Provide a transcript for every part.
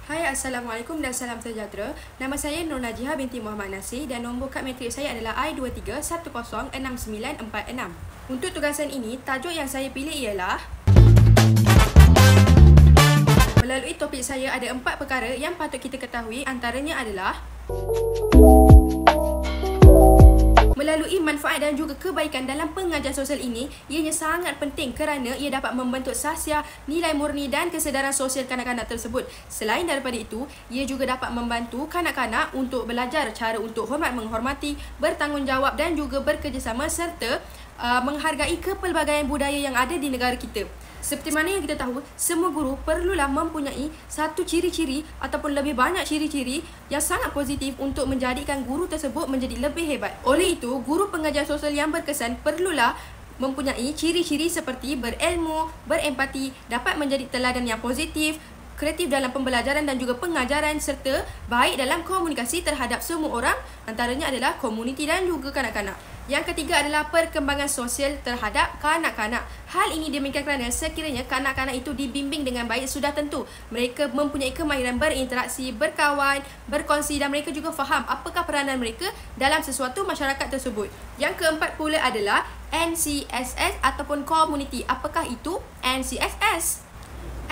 Hai, Assalamualaikum dan salam sejahtera. Nama saya Nur Najiha binti Muhammad Nasir dan nombor kad matrik saya adalah I23106946. Untuk tugasan ini, tajuk yang saya pilih ialah melalui topik saya ada 4 perkara yang patut kita ketahui, antaranya adalah melalui manfaat dan juga kebaikan dalam pengajian sosial ini, ianya sangat penting kerana ia dapat membentuk sahsiah, nilai murni dan kesedaran sosial kanak-kanak tersebut. Selain daripada itu, ia juga dapat membantu kanak-kanak untuk belajar cara untuk hormat menghormati, bertanggungjawab dan juga bekerjasama serta menghargai kepelbagaian budaya yang ada di negara kita. Seperti mana yang kita tahu, semua guru perlulah mempunyai satu ciri-ciri ataupun lebih banyak ciri-ciri yang sangat positif untuk menjadikan guru tersebut menjadi lebih hebat. Oleh itu, guru pengajar sosial yang berkesan perlulah mempunyai ciri-ciri seperti berilmu, berempati, dapat menjadi teladan yang positif, kreatif dalam pembelajaran dan juga pengajaran serta baik dalam komunikasi terhadap semua orang, antaranya adalah komuniti dan juga kanak-kanak. Yang ketiga adalah perkembangan sosial terhadap kanak-kanak. Hal ini demikian kerana sekiranya kanak-kanak itu dibimbing dengan baik, sudah tentu mereka mempunyai kemahiran berinteraksi, berkawan, berkongsi dan mereka juga faham apakah peranan mereka dalam sesuatu masyarakat tersebut. Yang keempat pula adalah NCSS ataupun community. Apakah itu NCSS?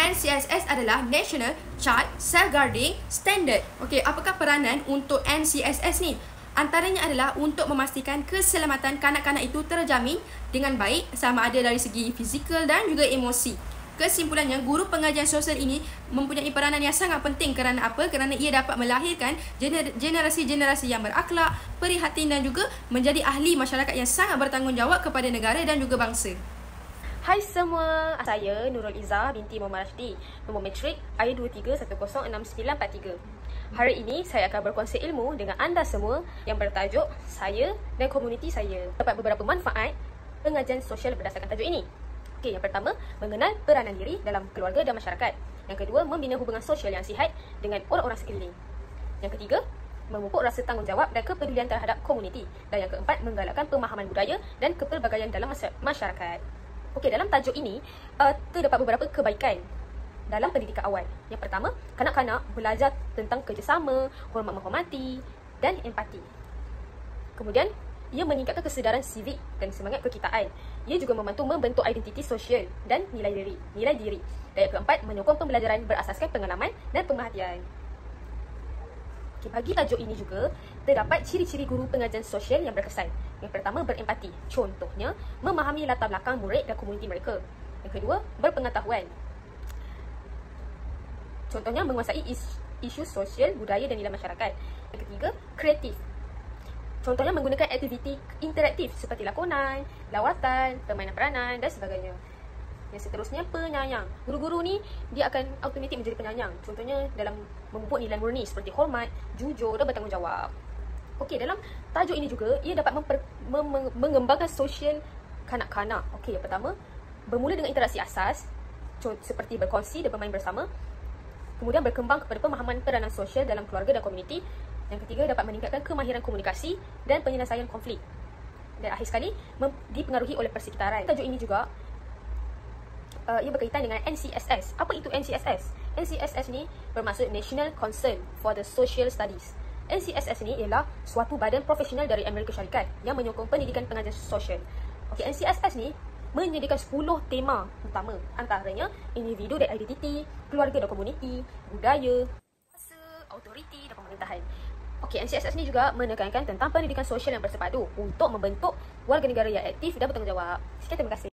NCSS adalah National Child Safeguarding Standard. Okey, apakah peranan untuk NCSS ni? Antaranya adalah untuk memastikan keselamatan kanak-kanak itu terjamin dengan baik sama ada dari segi fizikal dan juga emosi. Kesimpulannya, guru pengajian sosial ini mempunyai peranan yang sangat penting kerana apa? Kerana ia dapat melahirkan generasi-generasi yang berakhlak, prihatin dan juga menjadi ahli masyarakat yang sangat bertanggungjawab kepada negara dan juga bangsa. Hai semua, saya Nurul Izzah binti Muhammad Rashidi, nombor matrik I23106943. Hari ini saya akan berkongsi ilmu dengan anda semua yang bertajuk saya dan komuniti saya. Dapat beberapa manfaat pengajian sosial berdasarkan tajuk ini. Okey, yang pertama, mengenal peranan diri dalam keluarga dan masyarakat. Yang kedua, membina hubungan sosial yang sihat dengan orang-orang sekeliling. Yang ketiga, memupuk rasa tanggungjawab dan kepedulian terhadap komuniti. Dan yang keempat, menggalakkan pemahaman budaya dan kepelbagaian dalam masyarakat. Okey, dalam tajuk ini terdapat beberapa kebaikan dalam pendidikan awal. Yang pertama, kanak-kanak belajar tentang kerjasama, hormat menghormati dan empati. Kemudian, ia meningkatkan kesedaran sivik dan semangat kekitaan. Ia juga membantu membentuk identiti sosial dan nilai diri. Dan yang keempat, menyokong pembelajaran berasaskan pengalaman dan pemerhatian. Okay, bagi tajuk ini juga, terdapat ciri-ciri guru pengajian sosial yang berkesan. Yang pertama, berempati. Contohnya, memahami latar belakang murid dan komuniti mereka. Yang kedua, berpengetahuan. Contohnya, menguasai isu sosial, budaya dan nilai masyarakat. Yang ketiga, kreatif. Contohnya, menggunakan aktiviti interaktif seperti lakonan, lawatan, permainan peranan dan sebagainya. Yang seterusnya, penyayang. Guru-guru ni dia akan automatik menjadi penyayang. Contohnya dalam memupuk nilai murni seperti hormat, jujur dan bertanggungjawab. Okey, dalam tajuk ini juga ia dapat mengembangkan sosial kanak-kanak. Okey, yang pertama, bermula dengan interaksi asas seperti berkongsi dan bermain bersama. Kemudian berkembang kepada pemahaman peranan sosial dalam keluarga dan komuniti. Yang ketiga, dapat meningkatkan kemahiran komunikasi dan penyelesaian konflik. Dan akhir sekali, dipengaruhi oleh persekitaran. Tajuk ini juga ia berkaitan dengan NCSS. Apa itu NCSS? NCSS ni bermaksud National Council for the Social Studies. NCSS ni ialah suatu badan profesional dari Amerika Syarikat yang menyokong pendidikan pengajian sosial. Okey, NCSS ni menyediakan 10 tema utama, antaranya individu dan identiti, keluarga dan komuniti, budaya, kuasa, autoriti dan pemerintahan. Okey, NCSS ni juga menekankan tentang pendidikan sosial yang bersepadu untuk membentuk warga negara yang aktif dan bertanggungjawab. Sekian, terima kasih.